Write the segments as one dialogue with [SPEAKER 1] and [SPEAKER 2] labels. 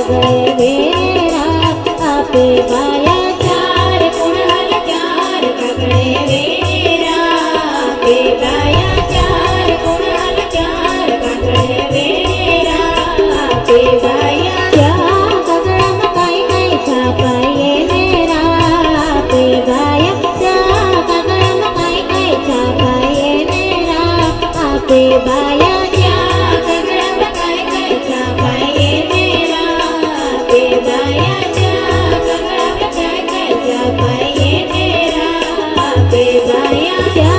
[SPEAKER 1] कगळे vera आपे बाया चार कुणाल चार कगळे वेरा आपे बाया चार कुणाल चार कगळे वेरा आपे बाया त्या कगळम काय काय छापाये मेरा आपे बाया त्या कगळम काय काय छापाये मेरा आपे बाया त्या कगळम काय काय छापाये मेरा आपे बाया त्या कगळम काय काय छापाये मेरा आपे बाया त्या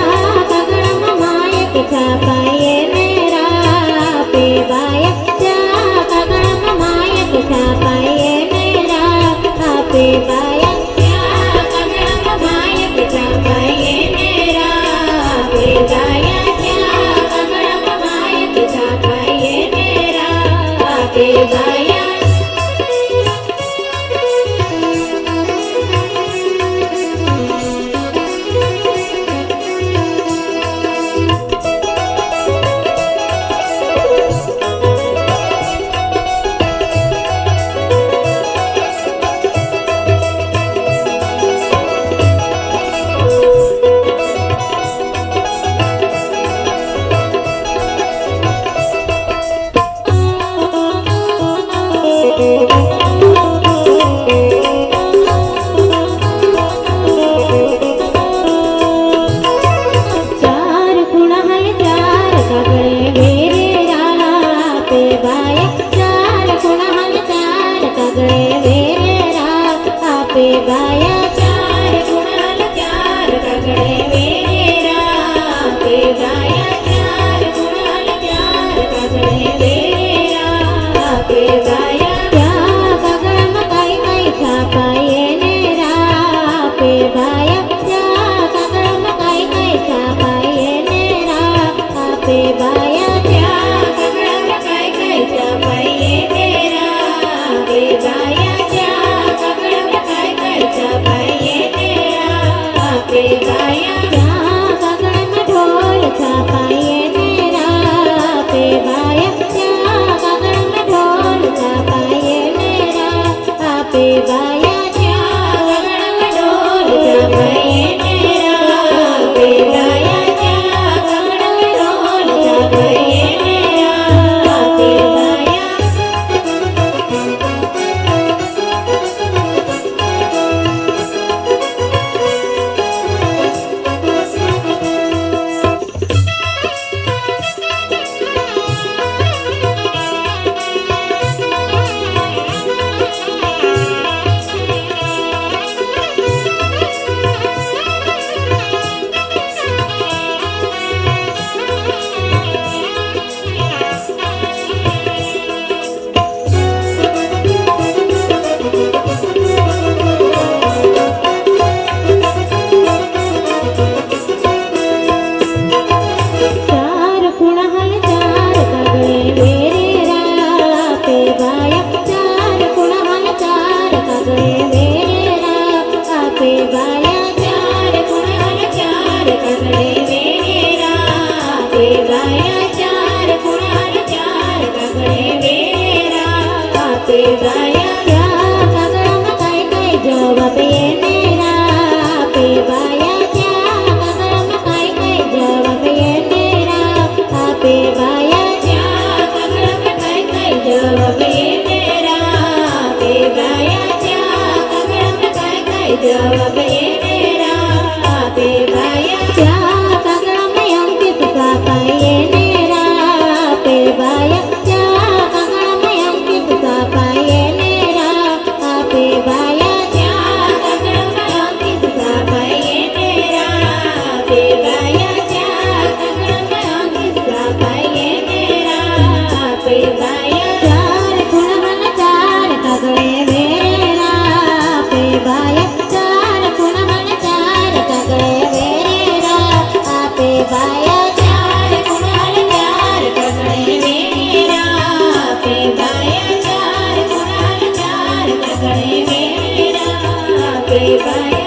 [SPEAKER 1] कगळम मायक छापाये मेरा आपे बाया त्या कगळम मायक छापाये मेरा आपे बाया त्या कगळम मायक छापाये मेरा आपे बाया त्या कगळम मायक छापाये मेरा आपे बाया चार कुणाल चार कगळे वेरेरा आपे बाया चार कुणाल चार कगळे वेरेरा आपे बाया चार कुणाल चार कगळे वेरेरा आपे बाया चार कुणाल चार कगळे वेरेरा आपे बाया त्या कगळम काय काय छापाये नेरा आपे बाया त्या कगळम काय काय छापाये नेरा आपे बाया त्या कगळम काय काय छापाये नेरा आपे बाया त्या कगळम काय काय छापाये नेरा आपे बाया त्या कगळम ढोल छापाये नेरा आपे बाया त्या कगळम ढोल छापाये नेरा आपे बाया त्या कगळम ढोल छापाये नेरा आपे बाया त्या कगळम ढोल छापाये नेरा आपे बाया चार कुणाल चार कगळे वेरेरा आपे बाया चार कुणाल चार कगळे वेरेरा आपे बाया चार कुणाल चार कगळे वेरेरा आपे बाया चार कुणाल चार कगळे वेरेरा आपे बाया त्या कगळम काय काय जवाब ये मेरा आपे बाया त्या कगळम काय काय जवाब ये मेरा आपे बाया त्या कगळम काय काय जवाब ये मेरा आपे बाया त्या कगळम काय काय जवाब ये मेरा आपे बाया त्या कगळम अंकित छापाये मेरा आपे बाया त्या कगळम अंकित छापाये मेरा आपे बाया त्या कगळम अंकित छापाये मेरा आपे बाया त्या कगळम अंकित छापाये मेरा आपे बाया चार कुणाल चार कगळे वेरेरा आपे बाया चार कुणाल चार कगळे वेरेरा आपे बाया चार कुणाल चार कगळे वेरेरा आपे बाया चार कुणाल चार कगळे वेरेरा आपे बाया